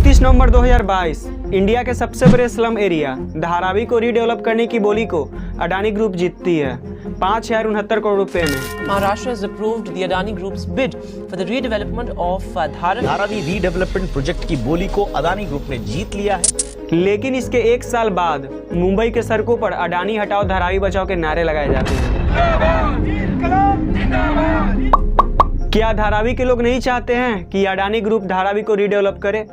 29 नवंबर 2022 India के सबसे बड़े स्लम एरिया धारावी को रीडेवलप करने की बोली को अडानी ग्रुप जीतती है 5,069 करोड़ रुपए में। Maharashtra has approved the Adani Group's bid for the redevelopment of Dharavi redevelopment project की बोली को अदानी ग्रुप ने जीत लिया है। लेकिन इसके एक साल बाद मुंबई के सड़कों पर अडानी हटाओ धारावी बचाओ के नारे लगाए जाते हैं। क्या धारावी के लोग नहीं चाहते हैं कि अडानी ग्रुप धारावी को रीडेवलप करे?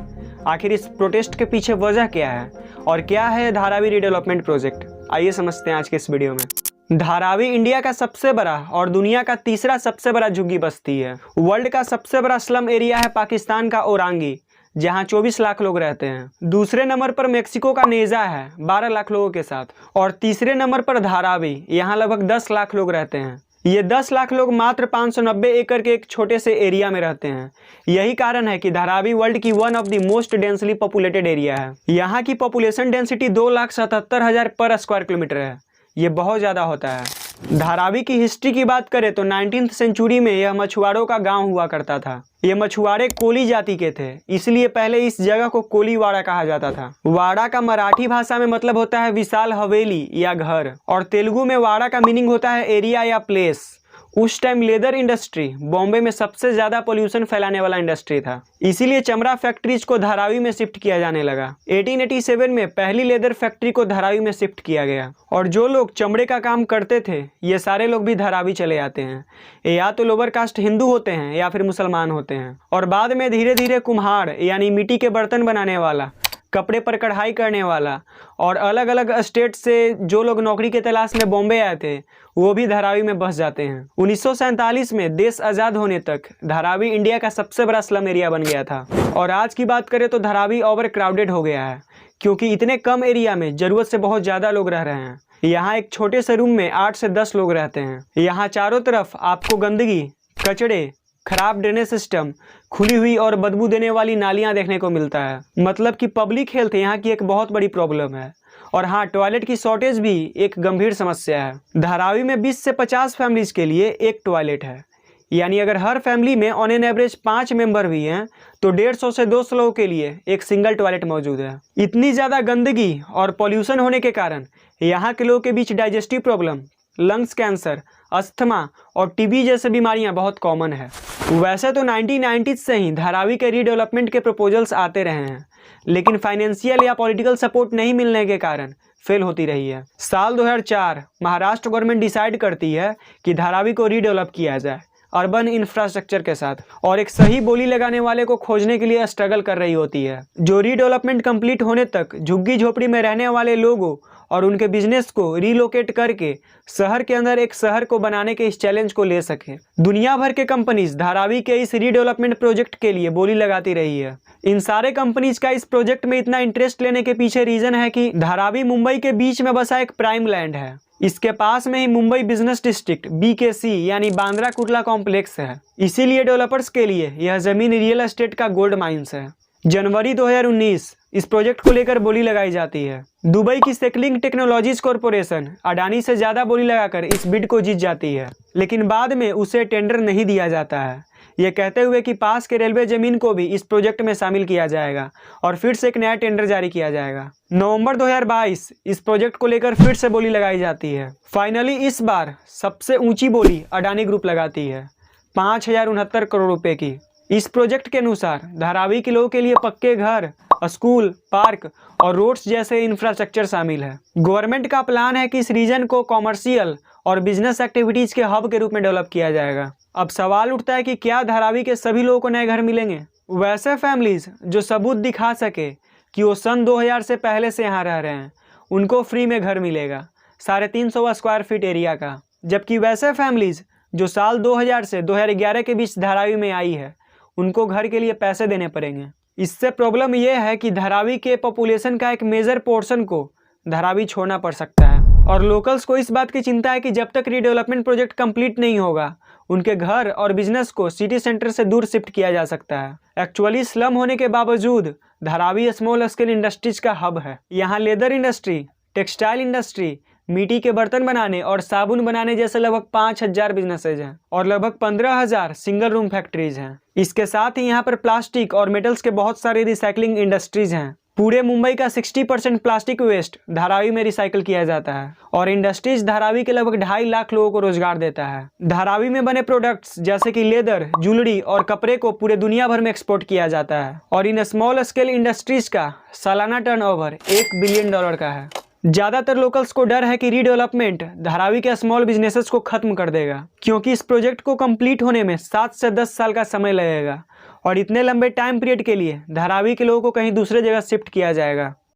आखिर इस प्रोटेस्ट के पीछे वजह क्या है और क्या है धारावी रीडेवलपमेंट प्रोजेक्ट? आइए समझते हैं आज के इस वीडियो में। धारावी इंडिया का सबसे बड़ा और दुनिया का तीसरा सबसे बड़ा झुग्गी बस्ती है। वर्ल्ड का सबसे बड़ा स्लम एरिया है पाकिस्तान का ओरांगी, जहां 24 लाख लोग रहते हैं। दूसरे नंबर पर मेक्सिको का नेजा है 12 लाख लोगों के साथ, और तीसरे नंबर पर धारावी, यहाँ लगभग 10 लाख लोग रहते हैं। ये 10 लाख लोग मात्र 590 एकड़ के एक छोटे से एरिया में रहते हैं। यही कारण है कि धारावी वर्ल्ड की one of the most densely populated area है। यहाँ की पॉपुलेशन डेंसिटी 2,77,000 पर स्क्वायर किलोमीटर है। ये बहुत ज़्यादा होता है। धारावी की हिस्ट्री की बात करें तो 19th सेंचुरी में यह मछुआरों का गांव हुआ करता था। ये मछुआरे कोली जाति के थे, इसलिए पहले इस जगह को कोलीवाड़ा कहा जाता था। वाड़ा का मराठी भाषा में मतलब होता है विशाल हवेली या घर, और तेलुगु में वाड़ा का मीनिंग होता है एरिया या प्लेस। उस टाइम लेदर इंडस्ट्री बॉम्बे में सबसे ज्यादा पोल्यूशन फैलाने वाला इंडस्ट्री था, इसीलिए चमड़ा फैक्ट्रीज को धारावी में शिफ्ट किया जाने लगा। 1887 में पहली लेदर फैक्ट्री को धारावी में शिफ्ट किया गया, और जो लोग चमड़े का काम करते थे ये सारे लोग भी धारावी चले आते हैं। या तो लोअर कास्ट हिंदू होते हैं या फिर मुसलमान होते हैं। और बाद में धीरे धीरे कुम्हार यानी मिट्टी के बर्तन बनाने वाला, कपड़े पर कढ़ाई करने वाला, और अलग अलग स्टेट से जो लोग नौकरी के तलाश में बॉम्बे आए थे वो भी धारावी में बस जाते हैं। 1947 में देश आज़ाद होने तक धारावी इंडिया का सबसे बड़ा स्लम एरिया बन गया था। और आज की बात करें तो धारावी ओवर क्राउडेड हो गया है, क्योंकि इतने कम एरिया में ज़रूरत से बहुत ज़्यादा लोग रह रहे हैं। यहाँ एक छोटे से रूम में 8 से 10 लोग रहते हैं। यहाँ चारों तरफ आपको गंदगी, कचड़े, खराब ड्रेनेज सिस्टम, खुली हुई और बदबू देने वाली नालियां देखने को मिलता है। मतलब कि पब्लिक हेल्थ यहाँ की एक बहुत बड़ी प्रॉब्लम है। और हाँ, टॉयलेट की शॉर्टेज भी एक गंभीर समस्या है। धारावी में 20 से 50 फैमिलीज के लिए एक टॉयलेट है, यानी अगर हर फैमिली में ऑन एन एवरेज 5 मेंबर भी हैं तो 150 से 200 लोगों के लिए एक सिंगल टॉयलेट मौजूद है। इतनी ज़्यादा गंदगी और पॉल्यूशन होने के कारण यहाँ के लोगों के बीच digestive problem, lungs cancer, asthma और टीबी जैसे बीमारियां बहुत कॉमन है। वैसे तो 1990s से ही धारावी के रीडेवलपमेंट के प्रपोजल्स आते रहे हैं, लेकिन फाइनेंशियल या पॉलिटिकल सपोर्ट नहीं मिलने के कारण फेल होती रही है। साल 2004 महाराष्ट्र गवर्नमेंट डिसाइड करती है कि धारावी को रीडेवलप किया जाए अर्बन इंफ्रास्ट्रक्चर के साथ, और एक सही बोली लगाने वाले को खोजने के लिए स्ट्रगल कर रही होती है, जो रीडेवलपमेंट कंप्लीट होने तक झुग्गी झोपड़ी में रहने वाले लोगों और उनके बिजनेस को रीलोकेट करके शहर के अंदर एक शहर को बनाने के इस चैलेंज को ले सके। दुनिया भर के कंपनीज धारावी के इस रीडेवलपमेंट प्रोजेक्ट के लिए बोली लगाती रही है। इन सारे कंपनीज का इस प्रोजेक्ट में इतना इंटरेस्ट लेने के पीछे रीजन है कि धारावी मुंबई के बीच में बसा एक प्राइम लैंड है। इसके पास में ही मुंबई बिजनेस डिस्ट्रिक्ट BKC यानी बांद्रा कुर्ला कॉम्प्लेक्स है। इसीलिए डेवलपर्स के लिए यह जमीन रियल एस्टेट का गोल्ड माइंस है। जनवरी 2019 इस प्रोजेक्ट को लेकर बोली लगाई जाती है। दुबई की सेकलिंग टेक्नोलॉजीज कॉरपोरेशन अडानी से ज़्यादा बोली लगाकर इस बिड को जीत जाती है, लेकिन बाद में उसे टेंडर नहीं दिया जाता है, ये कहते हुए कि पास के रेलवे जमीन को भी इस प्रोजेक्ट में शामिल किया जाएगा और फिर से एक नया टेंडर जारी किया जाएगा। नवंबर 2022 इस प्रोजेक्ट को लेकर फिर से बोली लगाई जाती है। फाइनली इस बार सबसे ऊंची बोली अडानी ग्रुप लगाती है 5,069 करोड़ रुपए की। इस प्रोजेक्ट के अनुसार धारावी के लोगों के लिए पक्के घर, स्कूल, पार्क और रोड्स जैसे इंफ्रास्ट्रक्चर शामिल है। गवर्नमेंट का प्लान है कि इस रीजन को कॉमर्शियल और बिजनेस एक्टिविटीज के हब के रूप में डेवलप किया जाएगा। अब सवाल उठता है कि क्या धारावी के सभी लोगों को नए घर मिलेंगे? वैसे फैमिलीज जो सबूत दिखा सके कि वो सन 2000 से पहले से यहाँ रह रहे हैं, उनको फ्री में घर मिलेगा 350 स्क्वायर फीट एरिया का। जबकि वैसे फैमिलीज जो साल 2000 से 2011 के बीच धारावी में आई है, उनको घर के लिए पैसे देने पड़ेंगे। इससे प्रॉब्लम यह है कि धारावी के पॉपुलेशन का एक मेजर पोर्शन को धारावी छोड़ना पड़ सकता है, और लोकल्स को इस बात की चिंता है कि जब तक रीडेवलपमेंट प्रोजेक्ट कंप्लीट नहीं होगा उनके घर और बिजनेस को सिटी सेंटर से दूर शिफ्ट किया जा सकता है। एक्चुअली स्लम होने के बावजूद धारावी स्मॉल स्केल इंडस्ट्रीज का हब है। यहाँ लेदर इंडस्ट्री, टेक्सटाइल इंडस्ट्री, मिट्टी के बर्तन बनाने और साबुन बनाने जैसे लगभग 5000 बिजनेसेज हैं और लगभग 15000 सिंगल रूम फैक्ट्रीज हैं। इसके साथ ही यहाँ पर प्लास्टिक और मेटल्स के बहुत सारे रिसाइकलिंग इंडस्ट्रीज हैं। पूरे मुंबई का 60% प्लास्टिक वेस्ट धारावी में रिसाइकिल किया जाता है और इंडस्ट्रीज धारावी के लगभग 2.5 लाख लोगों को रोजगार देता है। धारावी में बने प्रोडक्ट्स जैसे कि लेदर, ज्वेलरी और कपड़े को पूरे दुनिया भर में एक्सपोर्ट किया जाता है और इन स्मॉल स्केल इंडस्ट्रीज का सालाना टर्नओवर $1 बिलियन का है। ज़्यादातर लोकल्स को डर है कि रीडेवलपमेंट धारावी के स्मॉल बिजनेसेस को खत्म कर देगा, क्योंकि इस प्रोजेक्ट को कंप्लीट होने में 7 से 10 साल का समय लगेगा और इतने लंबे टाइम पीरियड के लिए धारावी के लोगों को कहीं दूसरे जगह शिफ्ट किया जाएगा।